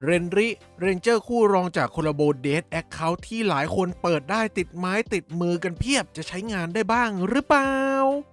เรนริเรนเจอร์คู่รองจากโคลาโบเดสแอคเคาท์ที่หลายคนเปิดได้ติดไม้ติดมือกันเพียบจะใช้งานได้บ้างหรือเปล่า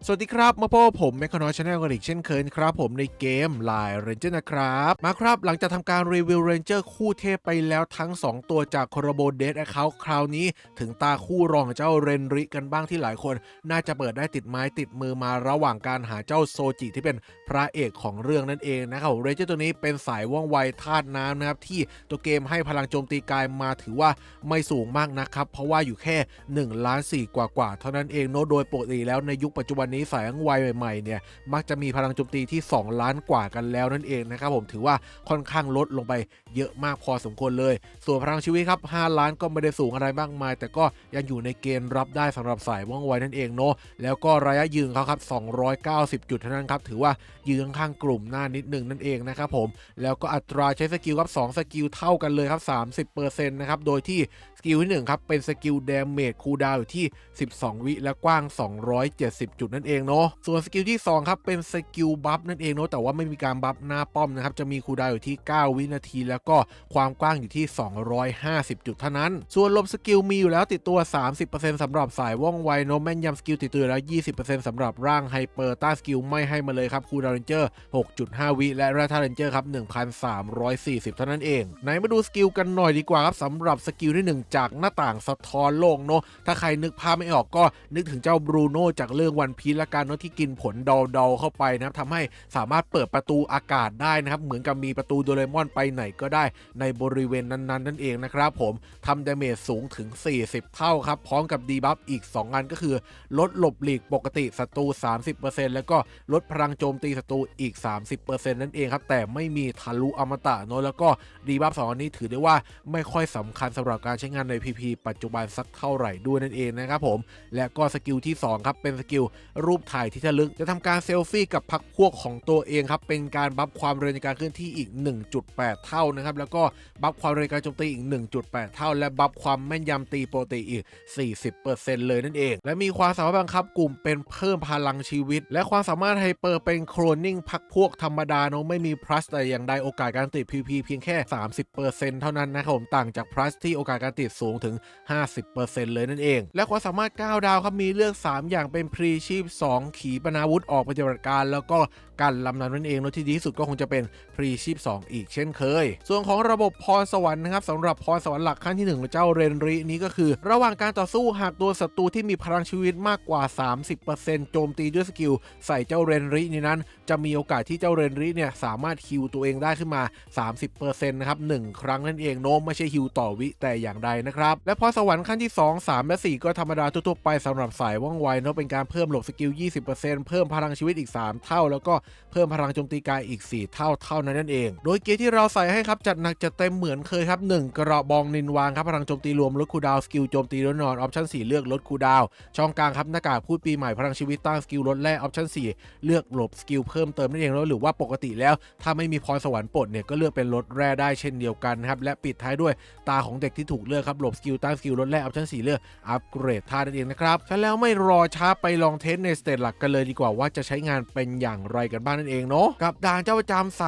สวัสดีครับมาพบผมแมคคานอชแนลกันอีกเช่นเคยครับผมในเกมไลน์เรนเจอร์นะครับมาครับหลังจากทำการรีวิวเรนเจอร์คู่เทพไปแล้วทั้ง2ตัวจากโคลาโบเดสแอคเคาท์คราวนี้ถึงตาคู่รองเจ้าเรนริกันบ้างที่หลายคนน่าจะเปิดได้ติดไม้ติดมือมาระหว่างการหาเจ้าโซจิที่เป็นพระเอกของเรื่องนั่นเองนะครับเรนเจอร์ตัวนี้เป็นสายว่องไวธาตุน้ำนะครับที่ตัวเกมให้พลังโจมตีกายมาถือว่าไม่สูงมากนะครับเพราะว่าอยู่แค่1ล้าน4กว่าเท่านั้นเองโน้ตโดยปกติแล้วในยุคปัจจุบันนี้สายว่องไวใหม่ๆเนี่ยมักจะมีพลังโจมตีที่2ล้านกว่ากันแล้วนั่นเองนะครับผมถือว่าค่อนข้างลดลงไปเยอะมากพอสมควรเลยส่วนพลังชีวิตครับ5ล้านก็ไม่ได้สูงอะไรมากมายแต่ก็ยังอยู่ในเกณฑ์รับได้สำหรับสายว่องไวนั่นเองเนาะแล้วก็ระยะยืนเขาครับ290จุดเท่านั้นครับถือว่ายืนข้างกลุ่มหน้านิดนึงนั่นเองนะครับผมแล้วก็อัตราใช้สกิลครับ2สกิลเท่ากันเลยครับ 30% นะครับโดยที่สกิลที่1ครับเป็นสกิลดาเมจคูลดาวน์อยู่ที่12วิและกว้าง270จุดนั่นเองเนาะส่วนสกิลที่2ครับเป็นสกิลบัฟนั่นเองเนาะแต่ว่าไม่มีการบัฟหน้าป้อมนะครับจะมีคูลดาวน์อยู่ที่9วินาทีแล้วก็ความกว้างอยู่ที่250จุดเท่านั้นส่วนลมสกิลมีอยู่แล้วติดตัว 30% สำหรับสายว่องไวเนาะแม่นยำสกิลติดตัวแล้ว 20% สำหรับร่างไฮเปอร์ต้าสกิลไม่ให้มาเลยครับคูลดาวน์เรนเจอร์ 6.5 วิและแรท่าเรนเจอร์ครับ1,340เท่านั้นเองไหนมาดูสกิลกันหน่อยดีกว่าครับสำหรับสกิลที่1จากหน้าต่างสะท้อนโลกเนาะถ้าใครนึกภาพไม่ออกก็นึกถึงเจ้าบรูโน่จากเรื่องวันพีซละกันเนาะที่กินผลดอเข้าไปนะครับทำให้สามารถเปิดประตูอากาศได้นะครับเหมือนกับมีประตูโดเรมอนไปไหนก็ได้ในบริเวณนั้นๆนั่นเองนะครับผมทำดาเมจสูงถึง40เท่าครับพร้อมกับดีบัฟอีก2อันก็คือลดหลบหลีกปกติศัตรู 30% แล้วก็ลดพลังโจมตีศัตรูอีก 30% นั่นเองครับแต่ไม่มีทะลุอมตะเนาะแล้วก็ดีบัฟ2อันนี้ถือได้ว่าไม่ค่อยสำคัญสำหรับการใช้งานใน PP ปัจจุบันสักเท่าไหร่ด้วยนั่นเองนะครับผมและก็สกิลที่2ครับเป็นสกิลรูปถ่ายที่ทะลึกจะทำการเซลฟี่กับพรรคพวกของตัวเองครับเป็นการบัฟความเร็วในการเคลื่อนที่อีก 1.8 เท่านะครับแล้วก็บัฟความเร็วในการโจมตีอีก 1.8 เท่าและบัฟความแม่นยำตีปกติอีก 40% เลยนั่นเองและมีความสามารถบังคับกลุ่มเป็นเพิ่มพลังชีวิตและความสามารถไฮเปอร์เป็นโคลนนิ่งพรรคพวกธรรมดาเนาะไม่มี plus แต่อย่างใดโอกาสการติด PP เพียงแค่ 30% เท่านั้นนะครับผมต่างจาก plus ที่โอกาสการติดสูงถึง 50% เลยนั่นเองและความสามารถ9ดาวครับมีเลือก3อย่างเป็นพรีชีพ2ขีปนาวุธออกปฏิบัติการแล้วก็กันลำนั้นนั่นเองเนาะที่ดีที่สุดก็คงจะเป็นพรีชีพ2อีกเช่นเคยส่วนของระบบพรสวรรค์นะครับสำหรับพรสวรรค์หลักขั้นที่1ของเจ้าเรนรินี้ก็คือระหว่างการต่อสู้หากตัวศัตรูที่มีพลังชีวิตมากกว่า 30% โจมตีด้วยสกิลใส่เจ้าเรนรินี้นั้นจะมีโอกาสที่เจ้าเรนริเนี่ยสามารถฮิวตัวเองได้ขึ้นมา 30% นะครับ1ครั้งนั่นเองโน้มไม่ใช่ฮิวต่อวิแต่อย่างใดนะครับและพรสวรรค์ขั้นที่2 3และ4ก็ธรรมดาทั่วๆไปสำหรับสายว่องไวเนาะเป็นการเพิ่มหลบสกิล 20% เพิ่มพลังชีวิตอีก3เท่าแล้วก็เพิ่มพลังโจมตีกายอีก4เท่านั้นนั่นเองโดยเกียร์ที่เราใส่ให้ครับจัดหนักจัดเต็มเหมือนเคยครับ1กระบองนินวางครับพลังโจมตีรวมลดคูลดาวน์สกิลโจมตีลดนอนออปชั่น4เลือกลดคูลดาวน์ช่องกลางครับหน้ากากพูดปีใหม่พลังชีวิตตั้งสกิลลดแร่ออปชั่น4เลือกหลบสกิลเพิ่มเติมนั่นเองแล้วหรือว่าปกติแล้วถ้าไม่มีพรสวรรค์ปลดเนี่ยก็เลือกเป็นลดแร่ได้เช่นเดียวกันครับและปิดท้ายด้วยตาของเด็กที่ถูกเลือกครับหลบสกิลตั้งสกิลลดแร่ออปชั่น4เลือกอัปเกรดท่านั่นเองนะครับฉะนั้นแล้วไม่รอช้าไปลองเทสในสเตจหลักกันเลยดีกว่าว่าจะใช้งานเป็นอย่างไรกันบ้างนั่นเองเนาะกับด่านเจ้าประจำ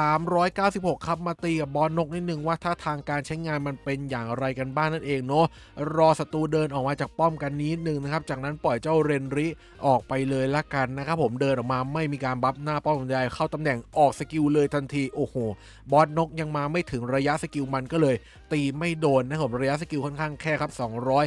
396ครับมาตีกับบอลนกนิดนึงว่าถ้าทางการใช้งานมันเป็นอย่างไรกันบ้างนั่นเองเนาะรอศัตรูเดินออกมาจากป้อมกันนิดนึงนะครับจากนั้นปล่อยเจ้าเรนริออกไปเลยละกันนะครับผมเดินออกมาไม่มีการบัฟหน้าป้อมใดเข้าตำแหน่งออกสกิลเลยทันทีโอ้โหบอสนกยังมาไม่ถึงระยะสกิลมันก็เลยตีไม่โดนนะครับระยะสกิลค่อนข้างแค่ครับ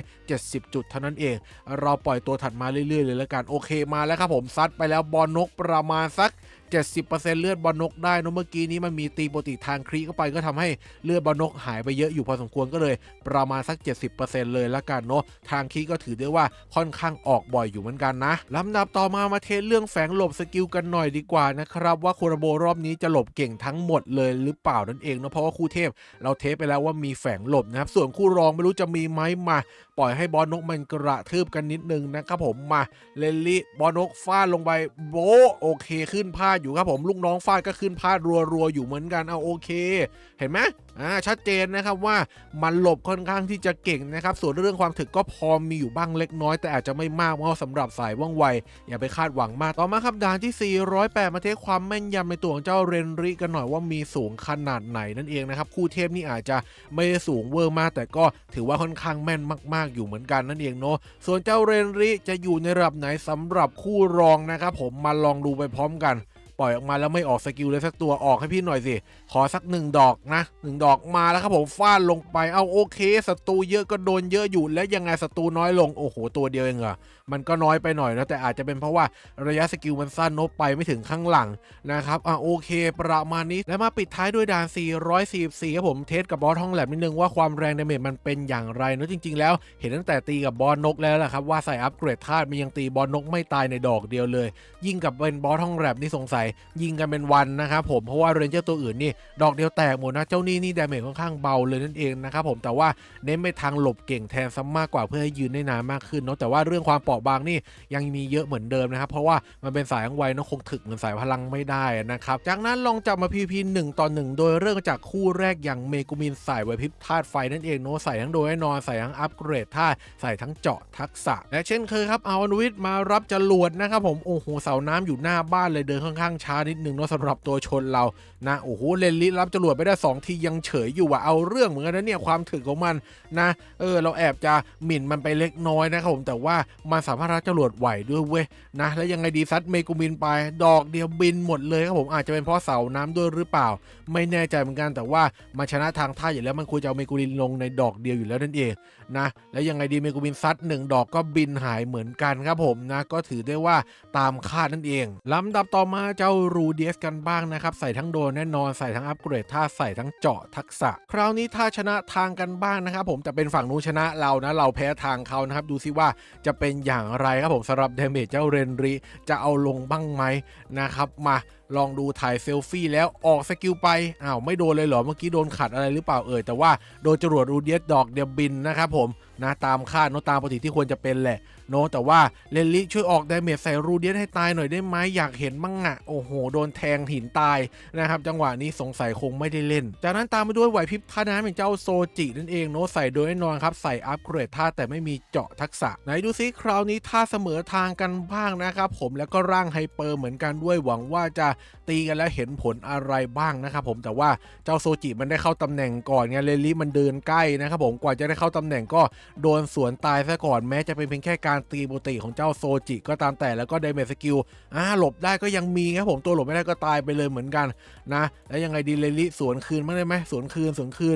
270จุดเท่านั้นเองเราปล่อยตัวถัดมาเรื่อยๆเลยละกันโอเคมาแล้วครับผมซัดไปแล้วบอลนกประมาณสัก70% เลือดบอลนกได้นะเมื่อกี้นี้มันมีตีปกติทางครีเข้าไปก็ทำให้เลือดบอลนกหายไปเยอะอยู่พอสมควรก็เลยประมาณสัก 70% เลยละกันเนาะทางครีก็ถือได้ว่าค่อนข้างออกบ่อยอยู่เหมือนกันนะลำดับต่อมาเทสเรื่องแฝงหลบสกิลกันหน่อยดีกว่านะครับว่าโคราโบรอบนี้จะหลบเก่งทั้งหมดเลยหรือเปล่านั่นเองเนาะเพราะว่าคู่เทพเราเทสไปแล้วว่ามีแฝงหลบนะครับส่วนคู่รองไม่รู้จะมีไหมมาปล่อยให้บอลนกมันกระทืบกันนิดนึงนะครับผมมาเลนลี่บอลนกฟาดลงไปโบโอเคขึ้นผ้า อยู่ครับผมลูกน้องฟาดก็ขึ้นพาดรัวๆอยู่เหมือนกันเอาโอเคเห็นไหมชัดเจนนะครับว่ามันหลบค่อนข้างที่จะเก่งนะครับส่วนเรื่องความถึกก็พอมีอยู่บ้างเล็กน้อยแต่อาจจะไม่มากเพราะสำหรับสายว่องไวอย่าไปคาดหวังมากต่อมาครับด่านที่408มาเทสความแม่นยำในตัวของเจ้าเรนริกันหน่อยว่ามีสูงขนาดไหนนั่นเองนะครับคู่เทพนี่อาจจะไม่ได้สูงเวอร์มากแต่ก็ถือว่าค่อนข้างแม่นมากๆอยู่เหมือนกันนั่นเองเนาะส่วนเจ้าเรนริจะอยู่ในระดับไหนสำหรับคู่รองนะครับผมมาลองดูไปพร้อมกันปล่อยออกมาแล้วไม่ออกสกิลเลยสักตัวออกให้พี่หน่อยสิขอสัก1ดอกนะ1ดอกมาแล้วครับผมฟาดลงไปเอาโอเคศัตรูเยอะก็โดนเยอะอยู่และยังไงศัตรูน้อยลงโอ้โหตัวเดียวเองเหรอมันก็น้อยไปหน่อยนะแต่อาจจะเป็นเพราะว่าระยะสกิลมันสั้นนบไปไม่ถึงข้างหลังนะครับโอเคประมาณนี้แล้วมาปิดท้ายด้วยด่าน444ครับผมเทสกับบอสห้องแลบนิดนึงว่าความแรงดาเมจมันเป็นอย่างไรเนาะจริงๆแล้วเห็นตั้งแต่ตีกับบอสนกแล้วแหละครับว่าใส่อัปเกรดธาตุมันยังตีบอสนกไม่ตายในดอกเดียวเลยยิ่งกับเป็นบอสห้องแลบนี่สงสัยยิงกันเป็นวันนะครับผมเพราะว่าเรนเจอร์ตัวอื่นนี่ดอกเดียวแตกหมดนะเจ้านี่ดาเมจค่อนข้างเบาเลยนั่นเองนะครับผมแต่ว่าเน้นไปทางหลบเก่งแทนซะมากกว่าเพื่อให้ยืนได้นานมากขึ้นเนาะแต่ว่าเรื่องความเปราะบางนี่ยังมีเยอะเหมือนเดิมนะครับเพราะว่ามันเป็นสายอังไวเนาะคงถึกเหมือนสายพลังไม่ได้นะครับจากนั้นลองจับมา PVP 1 ต่อ 1โดยเริ่มจากคู่แรกอย่างเมกุมินใส่ไหวพริบธาตุไฟนั่นเองเนาะใส่ทั้งโดยแน่นอนใส่ทั้งอัปเกรดธาตุใส่ทั้งเจาะทักษะและเช่นเคยครับเอาอนุวิทย์มารับจรวดนะครับผมโอ้โหเสาน้ำอยู่หน้าบ้านเลยเดินค่อนข้างช้านิดนึงเนาะสำหรับตัวชนเรานะโอ้โหเลนลิรับจรวดไปได้2ทียังเฉยอยู่ว่ะเอาเรื่องเหมือนกันนะเนี่ยความถึกของมันนะเราแอบจะหมิ่นมันไปเล็กน้อยนะครับผมแต่ว่ามันสามารถรับจรวดไหวด้วยเว้ยนะแล้วยังไงดีซัดเมกุมินไปดอกเดียวบินหมดเลยครับผมอาจจะเป็นเพราะเสาน้ำด้วยหรือเปล่าไม่แน่ใจเหมือนกันแต่ว่ามันชนะทางท่าอยู่แล้วมันควรจะเอาเมกุมินลงในดอกเดียวอยู่แล้วนั่นเองนะแล้วยังไงดีเมกุมินซัด1ดอกก็บินหายเหมือนกันครับผมนะก็ถือได้ว่าตามคาดนั่นเองลำดับต่อมาเจ้ารูเดียสกันบ้างนะครับใส่ทั้งโดนแน่นอนใส่ทั้งอัปเกรดท่าใส่ทั้งเจาะทักษะคราวนี้ถ้าชนะทางกันบ้างนะครับผมแต่เป็นฝั่งนู้นชนะเรานะเราแพ้ทางเขานะครับดูซิว่าจะเป็นอย่างไรครับผมสำหรับดาเมจเจ้าเรนริจะเอาลงบ้างไหมนะครับมาลองดูถ่ายเซลฟี่แล้วออกสกิลไปไม่โดนเลยเหรอเมื่อกี้โดนขัดอะไรหรือเปล่าแต่ว่าโดนจรวดรูเดียสดอกเดียวบินนะครับผมนะตามคาดโนตามปกติที่ควรจะเป็นแหละโนแต่ว่าเลนลิช่วยออกดาเมจใส่รูเดียสให้ตายหน่อยได้ไหมอยากเห็นมั่งโอ้โหโดนแทงหินตายนะครับจังหวะนี้สงสัยคงไม่ได้เล่นจากนั้นตามไปด้วยไหวพริบท่าน้ำเป็นเจ้าโซจินั่นเองโนใส่โดยแน่นอนครับใส่อัปเกรดท่าแต่ไม่มีเจาะทักษะไหนดูซิคราวนี้ท่าเสมอทางกันบ้างนะครับผมแล้วก็ร่างไฮเปอร์เหมือนกันด้วยหวังว่าจะตีกันแล้วเห็นผลอะไรบ้างนะครับผมแต่ว่าเจ้าโซจิมันได้เข้าตำแหน่งก่อนไงเลนลิมันเดินใกล้นะครับผมกว่าจะได้เข้าตำแหน่งก็โดนสวนตายซะก่อนแม้จะเป็นเพียงแค่การตีปกติของเจ้าโซจิก็ตามแต่แล้วก็ไดเมจสกิลหลบได้ก็ยังมีครับผมตัวหลบไม่ได้ก็ตายไปเลยเหมือนกันนะแล้วยังไงดีเลนลิสวนคืนมั้งได้ไหมสวนคื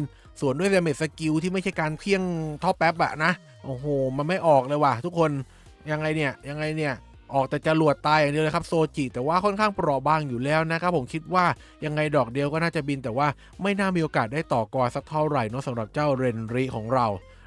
นสวนด้วยไดเมจสกิลที่ไม่ใช่การเพี้ยงท่อแป๊บนะโอ้โหมันไม่ออกเลยว่ะทุกคนยังไงเนี่ยออกแต่จรวดตายอย่างเดียวเลยครับโซจิแต่ว่าค่อนข้างเปราะบางอยู่แล้วนะครับผมคิดว่ายังไงดอกเดียวก็น่าจะบินแต่ว่าไม่น่ามีโอกาสได้ต่อกรสักเท่าไหร่เนาะสำหรับเจ้าเรนริของเร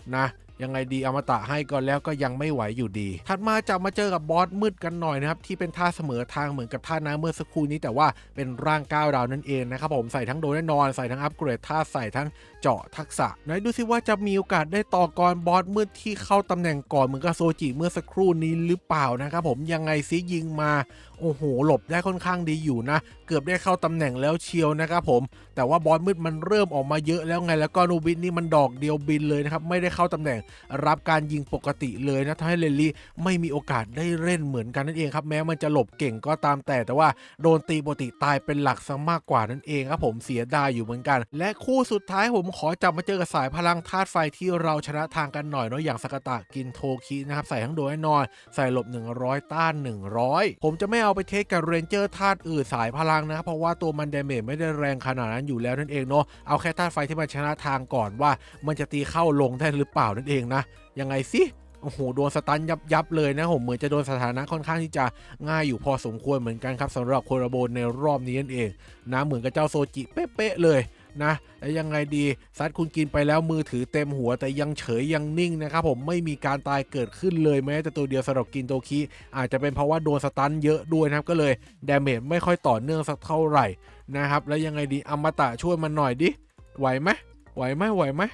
านะยังไงดีอมตะให้ก่อนแล้วก็ยังไม่ไหวอยู่ดีถัดมาจะมาเจอกับบอสมืดกันหน่อยนะครับที่เป็นท่าเสมอทางเหมือนกับท่าน้ำเมื่อสักครู่นี้แต่ว่าเป็นร่าง9ดาวนั่นเองนะครับผมใส่ทั้งโดนแน่นอนใส่ทั้งอัปเกรดท่าใส่ทั้งเจาะทักษะไหนดูซิว่าจะมีโอกาสได้ต่อกรบอสมืดที่เข้าตำแหน่งก่อนเหมือนกับโซจิเมื่อสักครู่นี้หรือเปล่านะครับผมยังไงซิยิงมาโอ้โหหลบได้ค่อนข้างดีอยู่นะเกือบได้เข้าตำแหน่งแล้วเชียวนะครับผมแต่ว่าบอสมืดมันเริ่มออกมาเยอะแล้วไงแล้วก็นูบินนี่มันดอกเดียวบินเลยนะครับไม่ได้เข้าตำแหน่งรับการยิงปกติเลยนะทำให้เลนลี่ไม่มีโอกาสได้เล่นเหมือนกันนั่นเองครับแม้มันจะหลบเก่งก็ตามแต่ว่าโดนตีปกติตายเป็นหลักซะมากกว่านั่นเองครับผมเสียดายอยู่เหมือนกันและคู่สุดท้ายผมขอจับมาเจอกับสายพลังธาตุไฟที่เราชนะทางกันหน่อยเนาะอย่างสกตะกินโทคินะครับใส่ทั้งโดยแน่นอนใส่หลบ100ต้าน100ผมจะไม่เอาไปเทสกับเรนเจอร์ธาตุอื่นสายพลังนะเพราะว่าตัวมันดาเมจไม่ได้แรงขนาดนั้นอยู่แล้วนั่นเองเนาะเอาแค่ธาตุไฟที่มันชนะทางก่อนว่ามันจะตีเข้าลงได้หรือเปล่านั่นเองนะยังไงสิโอ้โหโดนสตันยับเลยนะผมเหมือนจะโดนสถานะค่อนข้างที่จะง่ายอยู่พอสมควรเหมือนกันครับสำหรับโคราโบในรอบนี้นั่นเองนะเหมือนกับเจ้าโซจิเป๊ะเลยนะแล้วยังไงดีซัดคุณกินไปแล้วมือถือเต็มหัวแต่ยังเฉยยังนิ่งนะครับผมไม่มีการตายเกิดขึ้นเลยแม้แต่ตัวเดียวสำหรับกินโตคิอาจจะเป็นเพราะว่าโดนสตันเยอะด้วยนะครับก็เลยดาเมจไม่ค่อยต่อเนื่องสักเท่าไหร่นะครับแล้วยังไงดีอมตะช่วยมันหน่อยดิไหวไหม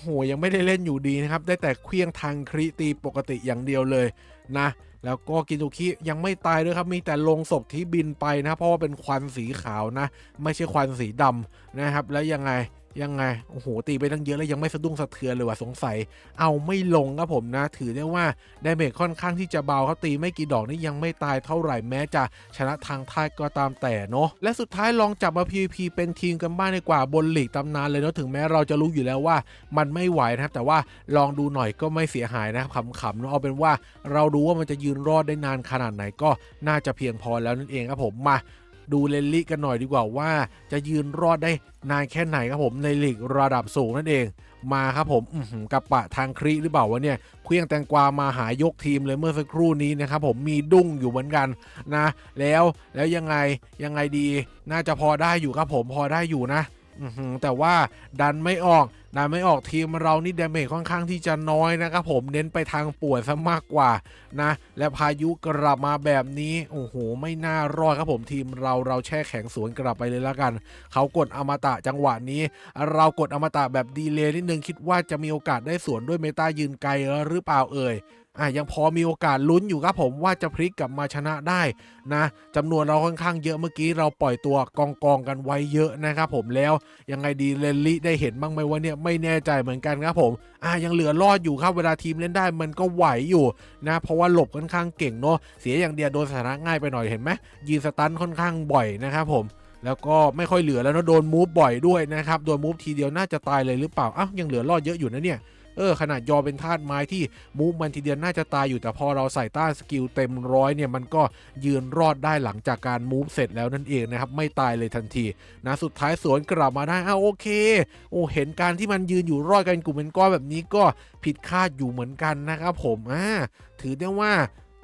โหยังไม่ได้เล่นอยู่ดีนะครับได้แต่เคลี้ยงทางคริตีปกติอย่างเดียวเลยนะ แล้วก็กินทุคิยังไม่ตายด้วยครับมีแต่ลงศพที่บินไปนะเพราะว่าเป็นควันสีขาวนะไม่ใช่ควันสีดำนะครับแล้วยังไงโอ้โหตีไปตั้งเยอะแล้วยังไม่สะดุ้งสะเทือนเลยว่ะสงสัยเอาไม่ลงครับผมนะถือได้ว่าดาเมจค่อนข้างที่จะเบาครับตีไม่กี่ดอกนี่ยังไม่ตายเท่าไหร่แม้จะชนะทางท่าก็ตามแต่เนาะและสุดท้ายลองจับมา PVP เป็นทีมกันบ้างดีกว่าบนลีกตำนานเลยเนาะถึงแม้เราจะรู้อยู่แล้วว่ามันไม่ไหวนะครับแต่ว่าลองดูหน่อยก็ไม่เสียหายนะครับขำๆเนาะเอาเป็นว่าเราดูว่ามันจะยืนรอดได้นานขนาดไหนก็น่าจะเพียงพอแล้วนั่นเองครับผมมาดูเลนลี่กันหน่อยดีกว่าว่าจะยืนรอดได้นานแค่ไหนครับผมในลีกระดับสูงนั่นเองมาครับผมกับปะทางครีหรือเปล่าวะเนี่ยเคลื่องแตงกวามาหายกทีมเลยเมื่อสักครู่นี้นะครับผมมีดุ้งอยู่เหมือนกันนะแล้วยังไงดีน่าจะพอได้อยู่ครับผมพอได้อยู่นะแต่ว่าดันไม่ออกทีมเรานี่ดาเมจค่อนข้างที่จะน้อยนะครับผมเน้นไปทางป่วนซะมากกว่านะและพายุกลับมาแบบนี้โอ้โหไม่น่ารอดครับผมทีมเราแช่แข็งสวนกลับไปเลยแล้วกันเขากดอมตะจังหวะนี้เรากดอมตะแบบดีเลย์นิดนึงคิดว่าจะมีโอกาสได้สวนด้วยเมตายืนไกลหรือเปล่าเอ่ยยังพอมีโอกาสลุ้นอยู่ครับผมว่าจะพลิกกลับมาชนะได้นะจำนวนเราค่อนข้างเยอะเมื่อกี้เราปล่อยตัวกองกันไว้เยอะนะครับผมแล้วยังไงดีเลนลี่ได้เห็นบ้างไหมว่าเนี่ยไม่แน่ใจเหมือนกันครับผมยังเหลือรอดอยู่ครับเวลาทีมเล่นได้มันก็ไหวอยู่นะเพราะว่าหลบค่อนข้างเก่งเนาะเสียอย่างเดียวโดนสถานะง่ายไปหน่อยเห็นไหมยืนสตันค่อนข้างบ่อยนะครับผมแล้วก็ไม่ค่อยเหลือแล้วนะโดนมูฟบ่อยด้วยนะครับโดนมูฟทีเดียวน่าจะตายเลยหรือเปล่ายังเหลือรอดเยอะอยู่นะเนี่ยขนาดยอเป็นธาตุไม้ที่มูฟมันทีเดียวน่าจะตายอยู่แต่พอเราใส่ต้านสกิลเต็มร้อยเนี่ยมันก็ยืนรอดได้หลังจากการมูฟเสร็จแล้วนั่นเองนะครับไม่ตายเลยทันทีนะสุดท้ายสวนกลับมาได้โอเคเห็นการที่มันยืนอยู่รอดกันกลุ่มเป็นก้อนแบบนี้ก็ผิดคาดอยู่เหมือนกันนะครับผมถือได้ว่า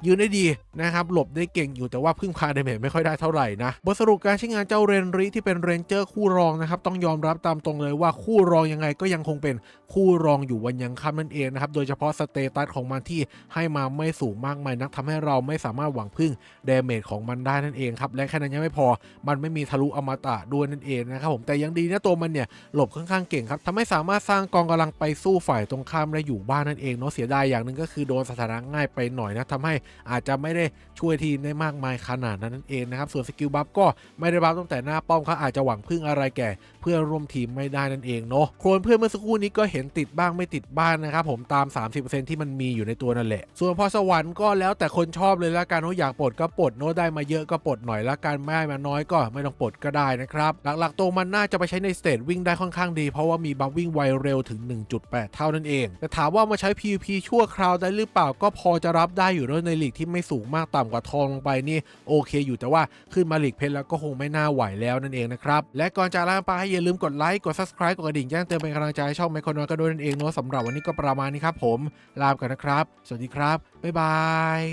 ยืนได้ดีนะครับหลบได้เก่งอยู่แต่ว่าพึ่งพาดาเมจไม่ค่อยได้เท่าไหร่นะบทสรุปการใช้งานเจ้าเรนริที่เป็นเรนเจอร์คู่รองนะครับต้องยอมรับตามตรงเลยว่าคู่รองยังไงก็ยังคงเป็นคู่รองอยู่วันยังค่ำนั่นเองนะครับโดยเฉพาะสเตตัสของมันที่ให้มาไม่สูงมากมายนักทำให้เราไม่สามารถหวังพึ่งดาเมจของมันได้นั่นเองครับและแค่นั้นยังไม่พอมันไม่มีทะลุอมตะด้วยนั่นเองนะครับผมแต่ยังดีนะตัวมันเนี่ยหลบค่อนข้างเก่งครับทำให้สามารถสร้างกองกำลังไปสู้ฝ่ายตรงข้ามได้อยู่บ้านนั่นเองเนาะเสียดายอย่างหนึ่งก็คือโดนสถานะง่ายไปหน่อยนะทำให้อาจจะไม่ได้ช่วยทีมได้มากมายขนาดนั้นนั่นเองนะครับส่วนสกิลบัฟก็ไม่ได้บัฟตั้งแต่หน้าป้อมเขาอาจจะหวังพึ่งอะไรแก่เพื่อนร่วมทีมไม่ได้นั่นเองเนาะโคลนเพื่อนเมื่อสักครู่นี้ก็เห็นติดบ้างไม่ติดบ้างนะครับผมตาม 30% ที่มันมีอยู่ในตัวนั่นแหละส่วนพอสวรรค์ก็แล้วแต่คนชอบเลยละกันว่าอยากปลดก็ปลดโน้ตได้มาเยอะก็ปลดหน่อยละกันไม่ได้มาน้อยก็ไม่ต้องปลดก็ได้นะครับหลักๆตัวมันน่าจะไปใช้ในสเตจวิ่งได้ค่อนข้างดีเพราะว่ามีบัฟวิ่งไวเร็วถึง 1.8 เท่านั่นเองแต่ถามว่ามาใช้ PVP ชั่วคราวได้หรือเปล่าก็พอจะรับได้อยู่ในลีกที่ไม่สูงมากต่ำกว่าทองลงไปนี่โอเคอยู่แต่ว่าขึ้นมาลีกเพชรแล้วก็คงไม่น่าไหวแล้วนั่นเองนะครับและก่อนจากลาไปอย่าลืมกดไลค์กด Subscribe กดกระดิ่งแจ้งเตือนเป็นกำลังใจให้ช่องไมโครนอยก็ด้วยนั่นเองเนาะสำหรับวันนี้ก็ประมาณนี้ครับผมลาไปก่อนนะครับสวัสดีครับบ๊ายบาย